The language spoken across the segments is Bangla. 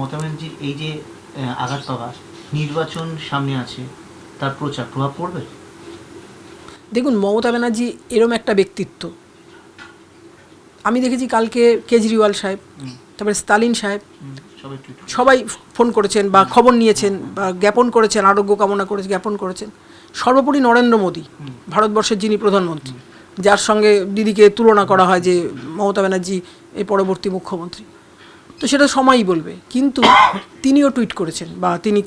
মমতা ব্যানার্জির এই যে আঘাত পাওয়া, নির্বাচন সামনে আছে, তার প্রচার প্রভাব পড়বে? দেখুন, মমতা ব্যানার্জি এরম একটা ব্যক্তিত্ব, আমি দেখেছি কালকে কেজরিওয়াল সাহেব, তারপরে স্টালিন সাহেব, সবাই ফোন করেছেন বা খবর নিয়েছেন বা জ্ঞাপন করেছেন, আরোগ্য কামনা করে জ্ঞাপন করেছেন। সর্বোপরি নরেন্দ্র মোদী, ভারতবর্ষের যিনি প্রধানমন্ত্রী, যার সঙ্গে দিদিকে তুলনা করা হয় যে মমতা ব্যানার্জি এই পরবর্তী মুখ্যমন্ত্রী, তো সেটা সময়ই বলবে। কিন্তু তিনিও টুইট করেছেন বা তিনি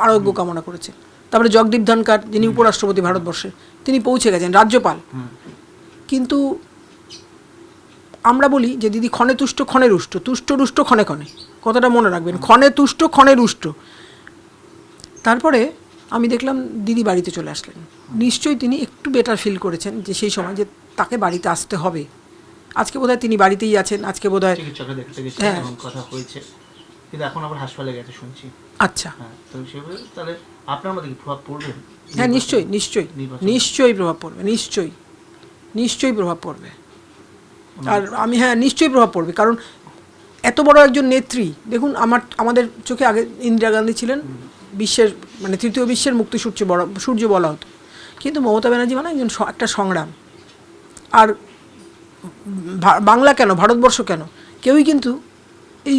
আরোগ্য কামনা করেছেন। তারপরে জগদীপ ধনখড়, যিনি উপরাষ্ট্রপতি ভারতবর্ষের, তিনি পৌঁছে গেছেন, রাজ্যপাল। কিন্তু আমরা বলি যে দিদি ক্ষণে তুষ্ট ক্ষণে রুষ্ট, তুষ্ট রুষ্ট ক্ষণে ক্ষণে, কথাটা মনে রাখবেন, ক্ষণে তুষ্ট ক্ষণে রুষ্ট। তারপরে আমি দেখলাম দিদি বাড়িতে চলে আসলেন। নিশ্চয়ই তিনি একটু বেটার ফিল করেছেন যে সেই সময় যে তাকে বাড়িতে আসতে হবে। আজকে বোধহয় তিনি বাড়িতেই আছেন, আজকে বোধহয় হ্যাঁ কথা হয়েছে, কিন্তু এখন আবার হাসপাতালে গেছে শুনছি। আচ্ছা, তো সেভাবে তাহলে আপনার মধ্যে কি প্রভাব পড়বে? হ্যাঁ, নিশ্চয়ই নিশ্চয়ই নিশ্চয়ই প্রভাব পড়বে, নিশ্চয়ই নিশ্চয়ই প্রভাব পড়বে। আর আমি, হ্যাঁ, নিশ্চয়ই প্রভাব পড়বে, কারণ এত বড় একজন নেত্রী। দেখুন, আমাদের চোখে আগে ইন্দিরা গান্ধী ছিলেন বিশ্বের, মানে তৃতীয় বিশ্বের মুক্তি সূর্য বলা হতো, কিন্তু মমতা ব্যানার্জি মানে একজন একটা সংগ্রাম। আর বাংলা কেন, ভারতবর্ষ কেন, কেউই কিন্তু এই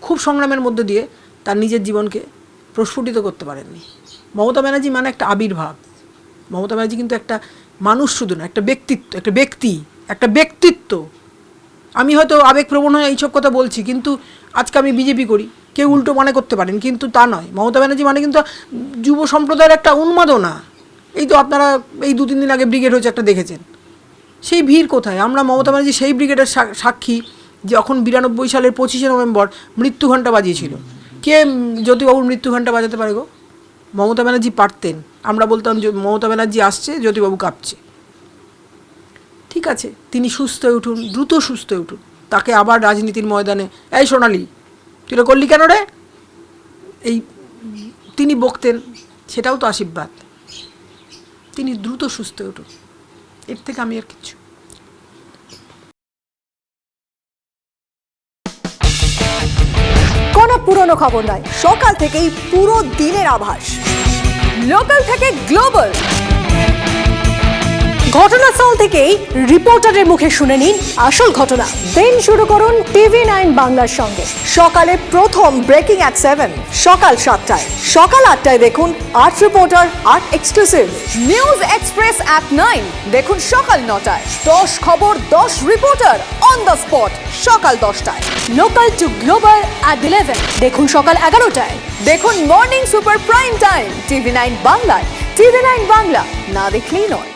খুব সংগ্রামের মধ্যে দিয়ে তার নিজের জীবনকে প্রস্ফুটিত করতে পারেননি। মমতা ব্যানার্জি মানে একটা আবির্ভাব। মমতা ব্যানার্জি কিন্তু একটা মানুষ শুধু না, একটা ব্যক্তিত্ব, একটা ব্যক্তিত্ব। আমি হয়তো আবেগপ্রবণ হয়ে এইসব কথা বলছি, কিন্তু আজকে আমি বিজেপি করি, কেউ উল্টো মনে করতে পারেন, কিন্তু তা নয়। মমতা ব্যানার্জি মানে কিন্তু যুব সম্প্রদায়ের একটা উন্মাদনা। এই তো আপনারা এই 2-3 দিন আগে ব্রিগেড হয়েছে একটা দেখেছেন, সেই ভিড় কোথায়? আমরা মমতা ব্যানার্জি সেই ব্রিগেডের সাক্ষী, যখন 92 সালের 25শে নভেম্বর মৃত্যু ঘণ্টা বাজিয়েছিল। কে জ্যোতিবাবুর মৃত্যু ঘণ্টা বাজাতে পারে গো? মমতা ব্যানার্জি পারতেন। আমরা বলতাম যে মমতা ব্যানার্জি আসছে, জ্যোতিবাবু কাঁপছে। ঠিক আছে, তিনি সুস্থ হয়ে উঠুন, দ্রুত সুস্থ হয়ে উঠুন, তাকে আবার রাজনীতির ময়দানে, এই সোনালি তুই এটা করলি কেন রে, এই তিনি বকতেন, সেটাও তো আশীর্বাদ। তিনি দ্রুত সুস্থ হয়ে উঠুন, এর থেকে আমি আর কিছু। কোনো পুরনো খবর নয়, সকাল থেকেই পুরো দিনের আভাস, লোকাল থেকে গ্লোবাল, ঘটনাস্থল থেকেই রিপোর্টারের মুখে শুনে নিন আসল ঘটনা। দিন শুরু করুন TV9 বাংলার সঙ্গে। সকালে প্রথম ব্রেকিং at 7, সকাল 7টায়, সকাল 8টায় দেখুন art reporter, art exclusive. News express at 9 দেখুন সকাল 9টায়। 10 খবর 10 রিপোর্টার অন দ্য স্পট সকাল 10টায়। লোকাল টু গ্লোবাল at 11 দেখুন সকাল 11টায়। দেখুন morning super prime time TV9 বাংলায়। TV9 বাংলা না দেখলেই নয়।